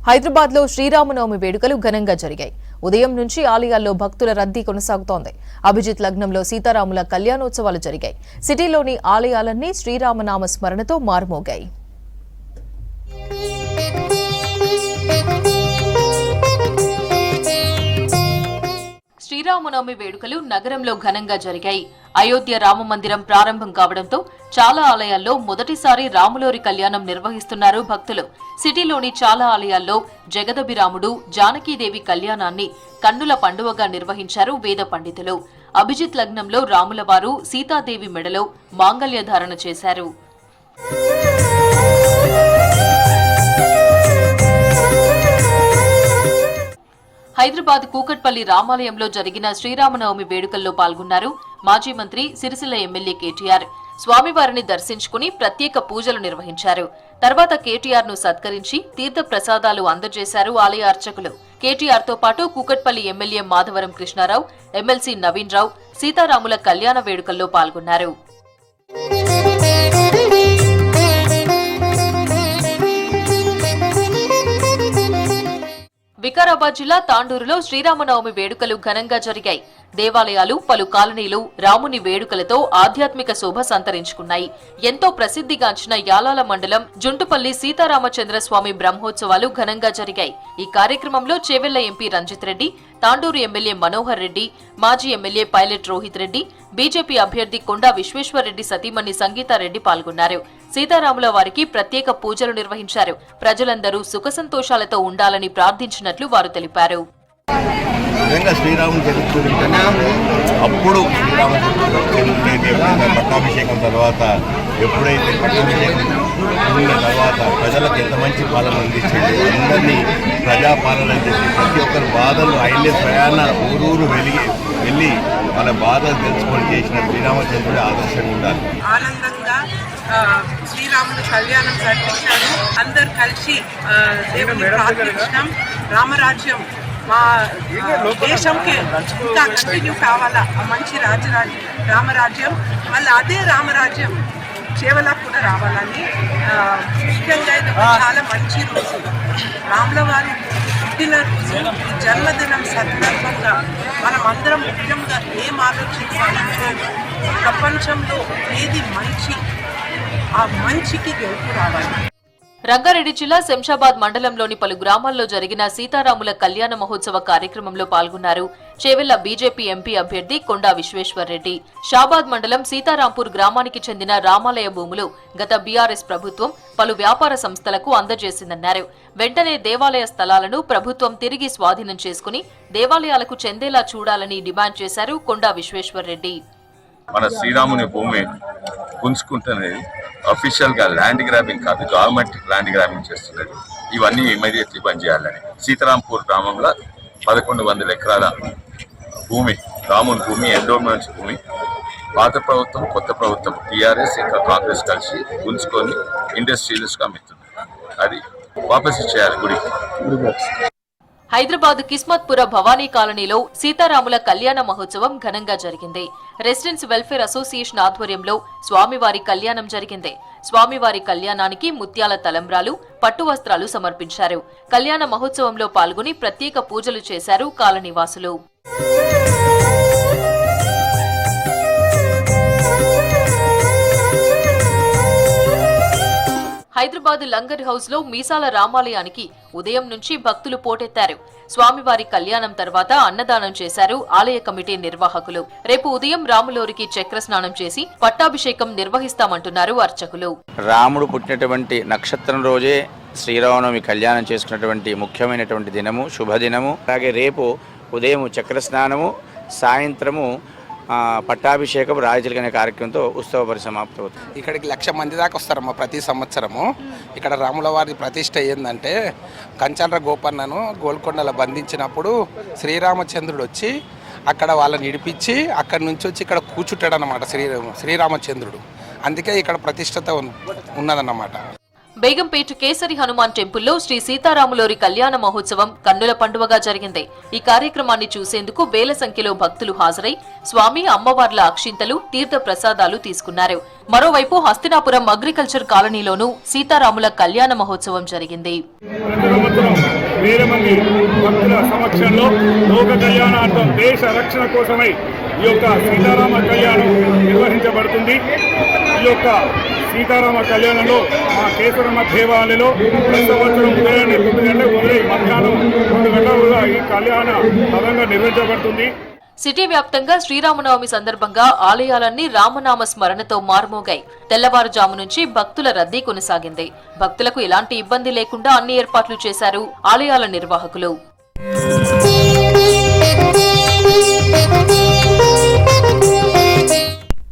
హైదరాబాద్ లో శ్రీరామనవమి వేడుకలు ఘనంగా జరిగాయి. ఉదయం నుంచి ఆలయాల్లో భక్తుల రద్దీ కొనసాగుతోంది. అభిజిత్ లగ్నంలో సీతారాముల కళ్యాణోత్సవాలు జరిగాయి. సిటీలోని ఆలయాలన్నీ శ్రీరామనామ స్మరణతో మారుమోగాయి. శ్రీరామనవమి వేడుకలు నగరంలో ఘనంగా జరిగాయి. అయోధ్య రామ మందిరం ప్రారంభం కావడంతో చాలా ఆలయాల్లో మొదటిసారి రాములోరి కళ్యాణం నిర్వహిస్తున్నారు భక్తులు. సిటీలోని చాలా ఆలయాల్లో జగదభిరాముడు జానకీదేవి కళ్యాణాన్ని కన్నుల పండువగా నిర్వహించారు వేద పండితులు. అభిజిత్ లగ్నంలో రాములవారు సీతాదేవి మెడలో మాంగళ్య ధారణ చేశారు. హైదరాబాద్ కూకట్పల్లి రామాలయంలో జరిగిన శ్రీరామనవమి వేడుకల్లో పాల్గొన్నారు మాజీ మంత్రి సిరిసిల్ల ఎమ్మెల్యే కేటీఆర్. స్వామివారిని దర్శించుకుని ప్రత్యేక పూజలు నిర్వహించారు. తర్వాత కేటీఆర్ ను సత్కరించి తీర్థ ప్రసాదాలు అందజేశారు ఆలయ అర్చకులు. కేటీఆర్ తో పాటు కూకట్పల్లి ఎమ్మెల్యే మాధవరం కృష్ణారావు, ఎమ్మెల్సీ నవీన్ రావు సీతారాముల కళ్యాణ వేడుకల్లో పాల్గొన్నారు. వికారాబాద్ జిల్లా తాండూరులో శ్రీరామనవమి వేడుకలు ఘనంగా జరిగాయి. దేవాలయాలు, పలు కాలనీలు రాముని వేడుకలతో ఆధ్యాత్మిక శోభ సంతరించుకున్నాయి. ఎంతో ప్రసిద్ధిగాంచిన యాలాల మండలం జుంటుపల్లి సీతారామచంద్రస్వామి బ్రహ్మోత్సవాలు ఘనంగా జరిగాయి. ఈ కార్యక్రమంలో చేవెళ్ల ఎంపీ రంజిత్ రెడ్డి, తాండూరు ఎమ్మెల్యే మనోహర్ రెడ్డి, మాజీ MLA pilot Rohit Reddy, BJP అభ్యర్థి కొండా విశ్వేశ్వర్రెడ్డి సతీమణి సంగీతారెడ్డి పాల్గొన్నారు. సీతారాముల వారికి ప్రత్యేక పూజలు నిర్వహించారు. ప్రజలందరూ సుఖ సంతోషాలతో ఉండాలని ప్రార్థించినట్లు వారు తెలిపారు. శ్రీరాముని చరిత్ర అప్పుడు పట్టాభిషేకం తర్వాత ఎప్పుడైతే పట్టాభిషేకం ఉన్న తర్వాత ప్రజలకు ఎంత మంచి పాలన అందించండి, అందరినీ ప్రజాపాలన చేసి ప్రతి ఒక్కరి బాధలు ఆయనే ప్రయాణ ఊరూరు వెళ్ళి మన బాధలు తెలుసుకొని చేసిన శ్రీరామచంద్రుడి ఆదర్శంగా ఉండాలి. ఆనందంగా శ్రీరాముడు కళ్యాణం జరిపించారు. అందరు కలిసి దేవుని ప్రార్థించడం. రామరాజ్యం మా దేశంకి ఇంకా కంటిన్యూ కావాలా, మంచి రామరాజ్యం. మళ్ళీ అదే రామరాజ్యం సేవలకు కూడా రావాలని ముఖ్యంగా ఇది చాలా మంచి రోజు. రాముల వారి పుట్టినరోజు, జన్మదినం సందర్భంగా మనం అందరం ముఖ్యంగా ఏం ఆలోచించాలంటే ప్రపంచంలో ఏది మంచి, ఆ మంచికి గెలుపు రావాలి. రంగారెడ్డి జిల్లా శంషాబాద్ మండలంలోని పలు గ్రామాల్లో జరిగిన సీతారాముల కళ్యాణ మహోత్సవ కార్యక్రమంలో పాల్గొన్నారు చేవెళ్ల బీజేపీ ఎంపీ అభ్యర్థి కొండా విశ్వేశ్వర్రెడ్డి. షాబాద్ మండలం సీతారాంపూర్ గ్రామానికి చెందిన రామాలయ భూములు గత బీఆర్ఎస్ ప్రభుత్వం పలు వ్యాపార సంస్థలకు అందజేసిందన్నారు. వెంటనే దేవాలయ స్థలాలను ప్రభుత్వం తిరిగి స్వాధీనం చేసుకుని దేవాలయాలకు చెందేలా చూడాలని డిమాండ్ చేశారు కొండా విశ్వేశ్వర్రెడ్డి. మన శ్రీరాముని భూమి పుంజుకుంటున్నది అఫీషియల్ గా ల్యాండ్ గ్రాబింగ్ కాదు, గవర్నమెంట్ ల్యాండ్ గ్రాబింగ్ చేస్తున్నది. ఇవన్నీ ఇమీడియట్లీ బంద్ చేయాలని సీతారాంపూర్ గ్రామంలో 1100 ఎకరాల భూమి, రాముని భూమి, ఎండోమెంట్స్ భూమి పాత ప్రభుత్వం, కొత్త ప్రభుత్వం టీఆర్ఎస్ ఇంకా కాంగ్రెస్ కలిసి ఉంచుకొని ఇండస్ట్రియలిస్ట్ గా అమ్ముతుంది. అది వాపసు చేయాలి గుడికి. హైదరాబాద్ కిస్మత్పుర భవానీ కాలనీలో సీతారాముల కళ్యాణ మహోత్సవం ఘనంగా జరిగింది. రెసిడెంట్స్ వెల్ఫేర్ అసోసియేషన్ ఆధ్వర్యంలో స్వామివారి కళ్యాణం జరిగింది. స్వామివారి కళ్యాణానికి ముత్యాల తలంబ్రాలు, పట్టు వస్త్రాలు సమర్పించారు. కళ్యాణ మహోత్సవంలో పాల్గొని ప్రత్యేక పూజలు చేశారు కాలనీవాసులు. హైదరాబాద్ లంగర్ హౌస్ లో మీసాల రామాలయానికి ఉదయం నుంచి భక్తులు పోటెత్తారు. స్వామివారి కళ్యాణం తర్వాత అన్నదానం చేశారు ఆలయ కమిటీ నిర్వాహకులు. రేపు ఉదయం రాములోరికి చక్రస్నానం చేసి పట్టాభిషేకం నిర్వహిస్తామంటున్నారు అర్చకులు. రాముడు పుట్టినటువంటి నక్షత్రం రోజే శ్రీరామనవమి కళ్యాణం చేసుకున్నటువంటి ముఖ్యమైనటువంటి దినము, శుభదినము. అలాగే రేపు ఉదయం చక్రస్నానము, సాయంత్రము పట్టాభిషేకం, రాజతిలక అనే కార్యక్రమంతో ఉత్సవ పరిసమాప్తి అవుతుంది. ఇక్కడికి 1,00,000 మంది దాకా వస్తారమ్మ ప్రతి సంవత్సరము. ఇక్కడ రాముల వారి ప్రతిష్ట ఏంటంటే కంచండ్ర గోపన్నను గోల్కొండలో బంధించినప్పుడు శ్రీరామచంద్రుడు వచ్చి అక్కడ వాళ్ళని ఇడిపించి అక్కడి నుంచి వచ్చి ఇక్కడ కూర్చుంటాడు అన్నమాట శ్రీరామచంద్రుడు. అందుకే ఇక్కడ ప్రతిష్టత ఉన్నదన్నమాట. బేగంపేట కేసరి హనుమాన్ టెంపుల్లో శ్రీ సీతారాములోరి కళ్యాణ మహోత్సవం కన్నుల పండువగా జరిగింది. ఈ కార్యక్రమాన్ని చూసేందుకు వేల సంఖ్యలో భక్తులు హాజరై స్వామి, అమ్మవార్ల అక్షింతలు, తీర్థ ప్రసాదాలు తీసుకున్నారు. మరోవైపు హస్తినాపురం అగ్రికల్చర్ కాలనీలోనూ సీతారాముల కళ్యాణ మహోత్సవం జరిగింది. వేల మంది భక్తుల సమక్షంలో లోక కళ్యాణార్థం దేశ రక్షణ కోసమై ఈ యొక్క సీతారామ కళ్యాణం నిర్వహించబడుతుంది. ఈ యొక్క సీతారామ కళ్యాణంలో మా కేశవరమ్మ దేవాలయంలో ప్రతి సంవత్సరం ఉదయాన్నే 9 గంటలకు మొదలై మధ్యాహ్నం 2 గంటలుగా ఈ కళ్యాణ పదంగా నిర్వహించబడుతుంది. సిటీ వ్యాప్తంగా శ్రీరామనవమి సందర్భంగా ఆలయాలన్నీ రామనామ స్మరణతో మార్మోగాయి. తెల్లవారుజాము నుంచి భక్తుల రద్దీ కొనసాగింది. భక్తులకు ఎలాంటి ఇబ్బంది లేకుండా అన్ని ఏర్పాట్లు చేశారు ఆలయాల నిర్వాహకులు.